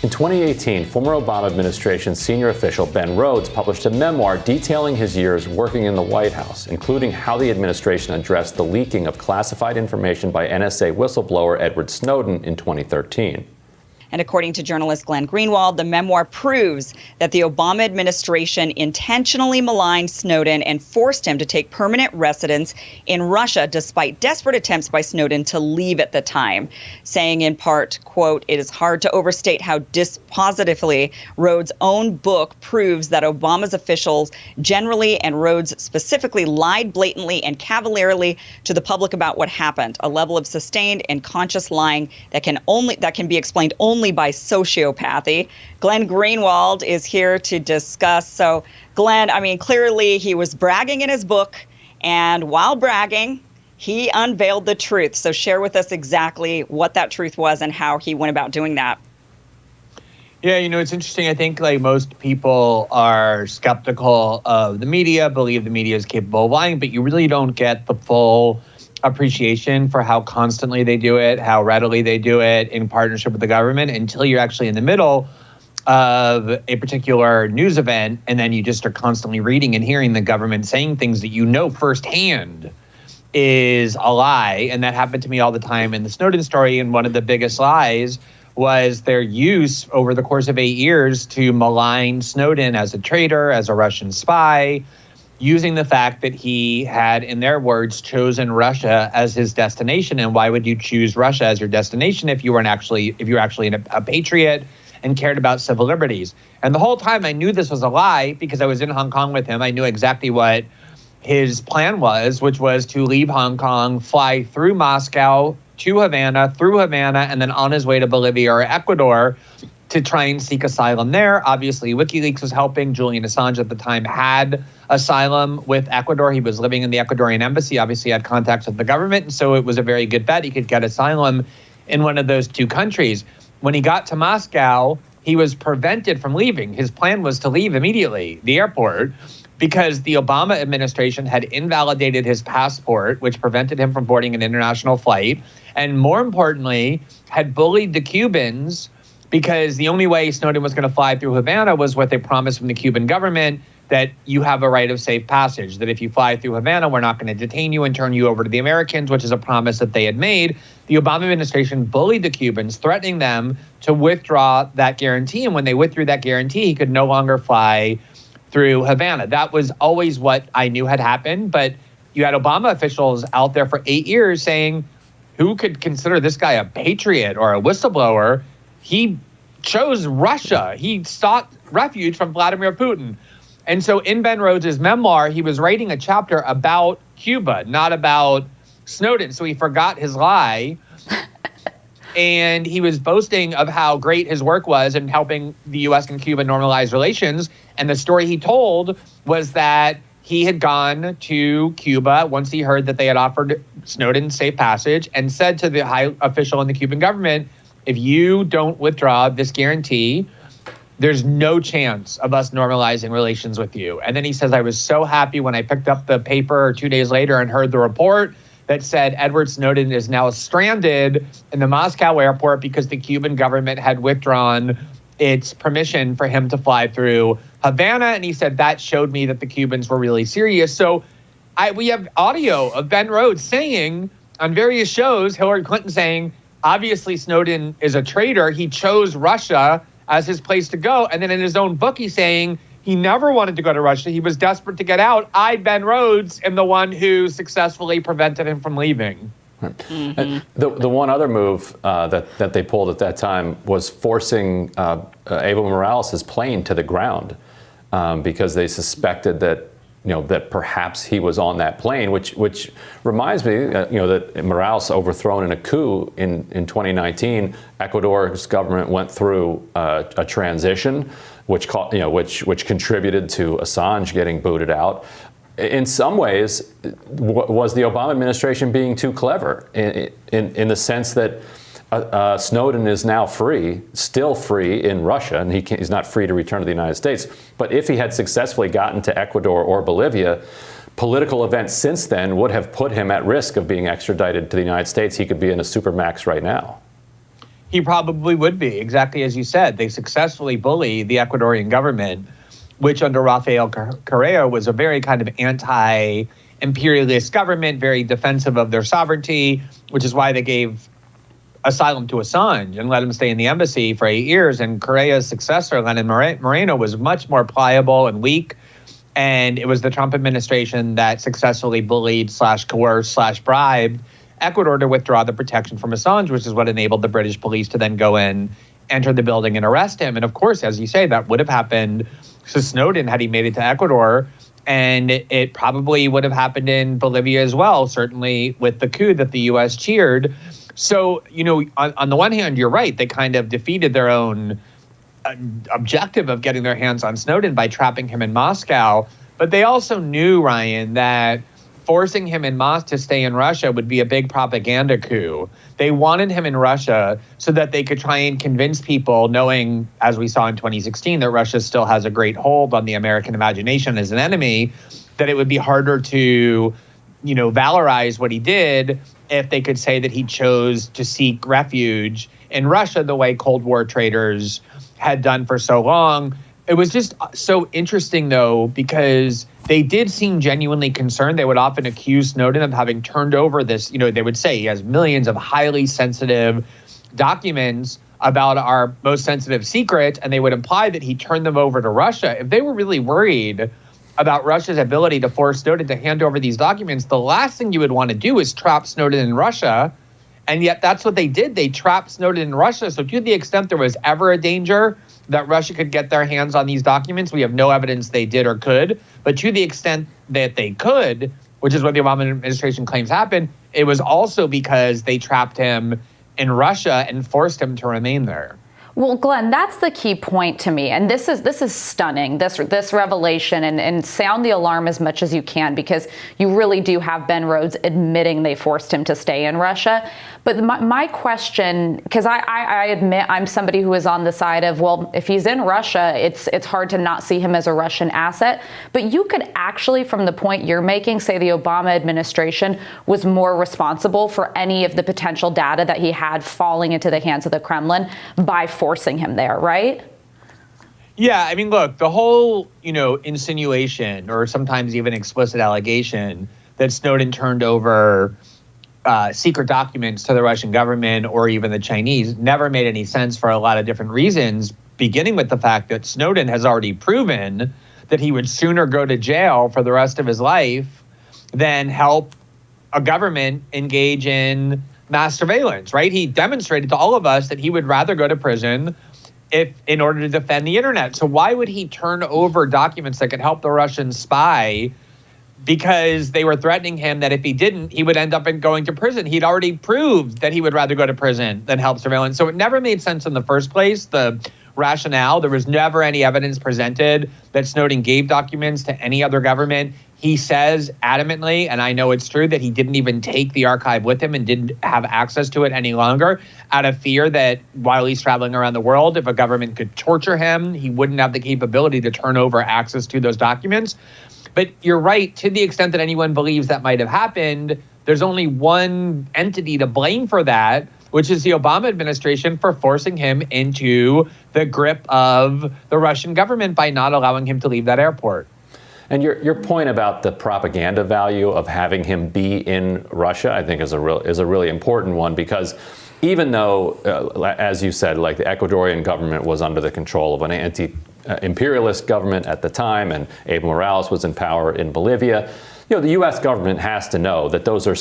In 2018, former Obama administration senior official Ben Rhodes published a memoir detailing his years working in the White House, including how the administration addressed the leaking of classified information by NSA whistleblower Edward Snowden in 2013. And according to journalist Glenn Greenwald, the memoir proves that the Obama administration intentionally maligned Snowden and forced him to take permanent residence in Russia, despite desperate attempts by Snowden to leave at the time, saying in part, quote, "It is hard to overstate how dispositively Rhodes' own book proves that Obama's officials generally and Rhodes specifically lied blatantly and cavalierly to the public about what happened, a level of sustained and conscious lying that can be explained only by sociopathy." Glenn Greenwald is here to discuss. So, Glenn, I mean, clearly he was bragging in his book, and while bragging, he unveiled the truth. So share with us exactly what that truth was and how he went about doing that. Yeah, it's interesting. I think like most people are skeptical of the media, believe the media is capable of lying, but you really don't get the full appreciation for how constantly they do it, how readily they do it in partnership with the government until you're actually in the middle of a particular news event. And then you just are constantly reading and hearing the government saying things that you know firsthand is a lie. And that happened to me all the time in the Snowden story. And one of the biggest lies was their use over the course of 8 years to malign Snowden as a traitor, as a Russian spy, using the fact that he had, in their words, chosen Russia as his destination. And why would you choose Russia as your destination if you were actually a patriot and cared about civil liberties? And the whole time I knew this was a lie because I was in Hong Kong with him. I knew exactly what his plan was, which was to leave Hong Kong, fly through Moscow to Havana, through Havana, and then on his way to Bolivia or Ecuador to try and seek asylum there. Obviously, WikiLeaks was helping. Julian Assange at the time had asylum with Ecuador. He was living in the Ecuadorian embassy, obviously had contacts with the government. And so it was a very good bet he could get asylum in one of those two countries. When he got to Moscow, he was prevented from leaving. His plan was to leave immediately, the airport, because the Obama administration had invalidated his passport, which prevented him from boarding an international flight. And more importantly, had bullied the Cubans because the only way Snowden was going to fly through Havana was with a promise from the Cuban government that you have a right of safe passage, that if you fly through Havana, we're not going to detain you and turn you over to the Americans, which is a promise that they had made. The Obama administration bullied the Cubans, threatening them to withdraw that guarantee. And when they withdrew that guarantee, he could no longer fly through Havana. That was always what I knew had happened. But you had Obama officials out there for 8 years saying, who could consider this guy a patriot or a whistleblower? He chose Russia. He sought refuge from Vladimir Putin. And so in Ben Rhodes' memoir, he was writing a chapter about Cuba, not about Snowden. So he forgot his lie. And he was boasting of how great his work was in helping the U.S. and Cuba normalize relations. And the story he told was that he had gone to Cuba once he heard that they had offered Snowden safe passage and said to the high official in the Cuban government, if you don't withdraw this guarantee, there's no chance of us normalizing relations with you. And then he says, I was so happy when I picked up the paper 2 days later and heard the report that said Edward Snowden is now stranded in the Moscow airport because the Cuban government had withdrawn its permission for him to fly through Havana. And he said that showed me that the Cubans were really serious. So we have audio of Ben Rhodes saying on various shows, Hillary Clinton saying, obviously Snowden is a traitor. He chose Russia as his place to go. And then in his own book, he's saying he never wanted to go to Russia. He was desperate to get out. I, Ben Rhodes, am the one who successfully prevented him from leaving. Mm-hmm. The one other move that they pulled at that time was forcing Evo Morales' plane to the ground because they suspected that that perhaps he was on that plane, which reminds me, that Morales overthrown in a coup in 2019. Ecuador's government went through a transition, which contributed to Assange getting booted out. In some ways, was the Obama administration being too clever in the sense that Snowden is now still free in Russia, and he's not free to return to the United States. But if he had successfully gotten to Ecuador or Bolivia, political events since then would have put him at risk of being extradited to the United States. He could be in a supermax right now. He probably would be, exactly as you said. They successfully bullied the Ecuadorian government, which under Rafael Correa was a very kind of anti-imperialist government, very defensive of their sovereignty, which is why they gave asylum to Assange and let him stay in the embassy for 8 years. And Correa's successor, Lenin Moreno, was much more pliable and weak. And it was the Trump administration that successfully bullied / coerced / bribed Ecuador to withdraw the protection from Assange, which is what enabled the British police to then go in, enter the building, and arrest him. And of course, as you say, that would have happened to Snowden had he made it to Ecuador. And it probably would have happened in Bolivia as well, certainly with the coup that the U.S. cheered. So, on the one hand, you're right. They kind of defeated their own objective of getting their hands on Snowden by trapping him in Moscow. But they also knew, Ryan, that forcing him in Moscow to stay in Russia would be a big propaganda coup. They wanted him in Russia so that they could try and convince people, knowing, as we saw in 2016, that Russia still has a great hold on the American imagination as an enemy, that it would be harder to, valorize what he did if they could say that he chose to seek refuge in Russia the way Cold War traitors had done for so long. It was just so interesting, though, because they did seem genuinely concerned. They would often accuse Snowden of having turned over this, they would say he has millions of highly sensitive documents about our most sensitive secrets, and they would imply that he turned them over to Russia. If they were really worried about Russia's ability to force Snowden to hand over these documents, the last thing you would want to do is trap Snowden in Russia. And yet that's what they did. They trapped Snowden in Russia. So to the extent there was ever a danger that Russia could get their hands on these documents, we have no evidence they did or could. But to the extent that they could, which is what the Obama administration claims happened, it was also because they trapped him in Russia and forced him to remain there. Well, Glenn, that's the key point to me. And this is stunning, this revelation, and sound the alarm as much as you can, because you really do have Ben Rhodes admitting they forced him to stay in Russia. But my question, because I admit I'm somebody who is on the side of, well, if he's in Russia, it's hard to not see him as a Russian asset. But you could actually, from the point you're making, say the Obama administration was more responsible for any of the potential data that he had falling into the hands of the Kremlin by forcing him there, right? Yeah, I mean, look, the whole, insinuation or sometimes even explicit allegation that Snowden turned over secret documents to the Russian government or even the Chinese never made any sense for a lot of different reasons, beginning with the fact that Snowden has already proven that he would sooner go to jail for the rest of his life than help a government engage in mass surveillance, right? He demonstrated to all of us that he would rather go to prison in order to defend the internet. So why would he turn over documents that could help the Russians spy? Because they were threatening him that if he didn't, he would end up going to prison. He'd already proved that he would rather go to prison than help surveillance. So it never made sense in the first place, the rationale. There was never any evidence presented that Snowden gave documents to any other government. He says adamantly, and I know it's true, that he didn't even take the archive with him and didn't have access to it any longer out of fear that while he's traveling around the world, if a government could torture him, he wouldn't have the capability to turn over access to those documents. But you're right, to the extent that anyone believes that might have happened, there's only one entity to blame for that, which is the Obama administration for forcing him into the grip of the Russian government by not allowing him to leave that airport. And your point about the propaganda value of having him be in Russia, I think is a really important one, because even though, as you said, like the Ecuadorian government was under the control of an anti-imperialist government at the time, and Evo Morales was in power in Bolivia, the U.S. government has to know that those are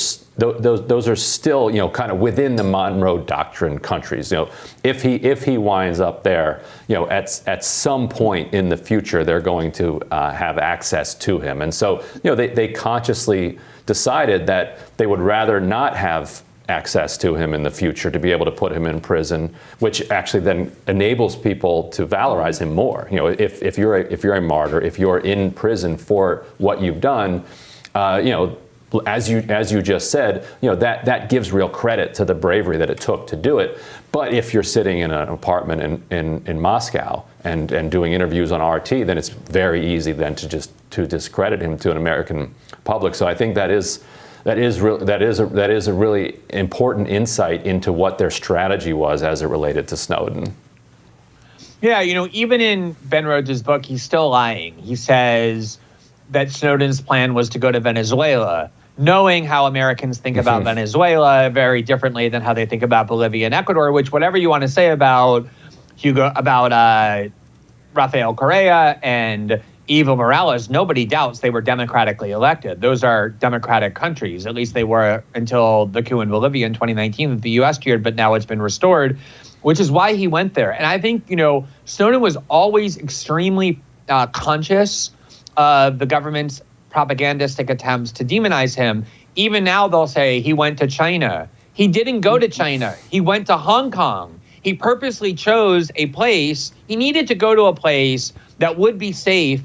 still, kind of within the Monroe Doctrine countries. If he winds up there, at some point in the future, they're going to have access to him, and so they consciously decided that they would rather not have access to him in the future to be able to put him in prison, which actually then enables people to valorize him more. If you're a martyr, if you're in prison for what you've done, as you just said, that gives real credit to the bravery that it took to do it. But if you're sitting in an apartment in Moscow and doing interviews on RT, then it's very easy then to discredit him to an American public. So I think that is that is a really important insight into what their strategy was as it related to Snowden. Yeah, even in Ben Rhodes' book, he's still lying. He says that Snowden's plan was to go to Venezuela, knowing how Americans think about Venezuela very differently than how they think about Bolivia and Ecuador, which whatever you want to say about Rafael Correa and Evo Morales, nobody doubts they were democratically elected. Those are democratic countries. At least they were until the coup in Bolivia in 2019 that the U.S. cheered, but now it's been restored, which is why he went there. And I think, Snowden was always extremely conscious of the government's propagandistic attempts to demonize him. Even now they'll say he went to China. He didn't go to China. He went to Hong Kong. He purposely chose a place. He needed to go to a place that would be safe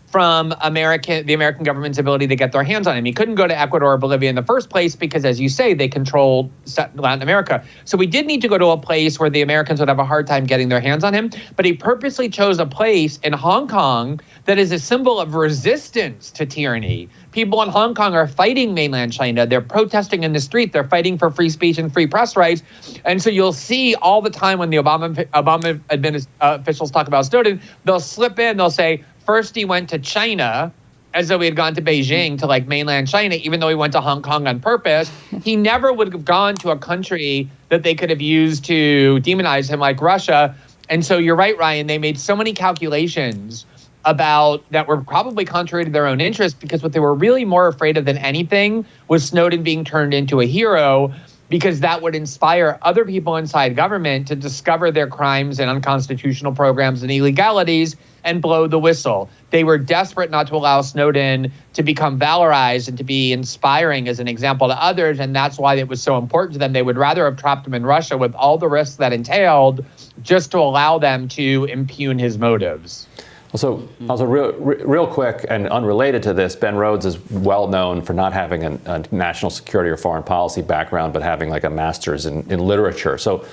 from the American government's ability to get their hands on him. He couldn't go to Ecuador or Bolivia in the first place because, as you say, they controlled Latin America. So we did need to go to a place where the Americans would have a hard time getting their hands on him. But he purposely chose a place in Hong Kong that is a symbol of resistance to tyranny. People in Hong Kong are fighting mainland China. They're protesting in the street. They're fighting for free speech and free press rights. And so you'll see all the time when the Obama officials talk about Snowden, they'll slip in, they'll say, first he went to China, as though he had gone to Beijing, to mainland China, even though he went to Hong Kong on purpose. He never would have gone to a country that they could have used to demonize him, like Russia. And so you're right, Ryan, they made so many calculations about that were probably contrary to their own interest, because what they were really more afraid of than anything was Snowden being turned into a hero, because that would inspire other people inside government to discover their crimes and unconstitutional programs and illegalities and blow the whistle. They were desperate not to allow Snowden to become valorized and to be inspiring as an example to others, and that's why it was so important to them. They would rather have trapped him in Russia with all the risks that entailed, just to allow them to impugn his motives. Also, real quick and unrelated to this, Ben Rhodes is well known for not having a national security or foreign policy background, but having a master's in literature. So,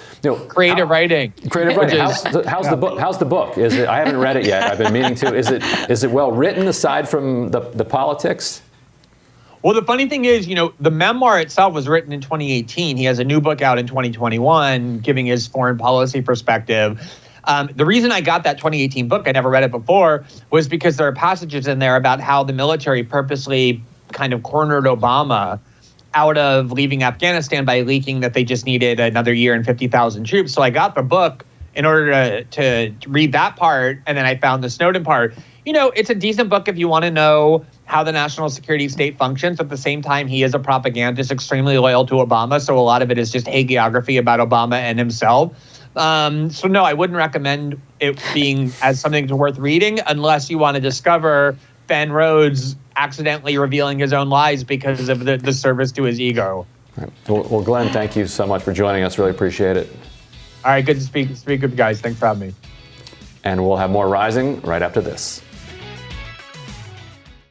creative writing. Creative writing. How's the book? How's the book? Is it? I haven't read it yet. I've been meaning to. Is it well written aside from the politics? Well, the funny thing is, the memoir itself was written in 2018. He has a new book out in 2021, giving his foreign policy perspective. The reason I got that 2018 book, I never read it before, was because there are passages in there about how the military purposely kind of cornered Obama out of leaving Afghanistan by leaking that they just needed another year and 50,000 troops. So I got the book in order to read that part, and then I found the Snowden part. It's a decent book if you want to know how the national security state functions. At the same time, he is a propagandist, extremely loyal to Obama, so a lot of it is just hagiography about Obama and himself. So no, I wouldn't recommend it being as something worth reading unless you want to discover Ben Rhodes accidentally revealing his own lies because of the service to his ego. All right. Well, Glenn, thank you so much for joining us. Really appreciate it. All right, good to speak with you guys. Thanks for having me. And we'll have more Rising right after this.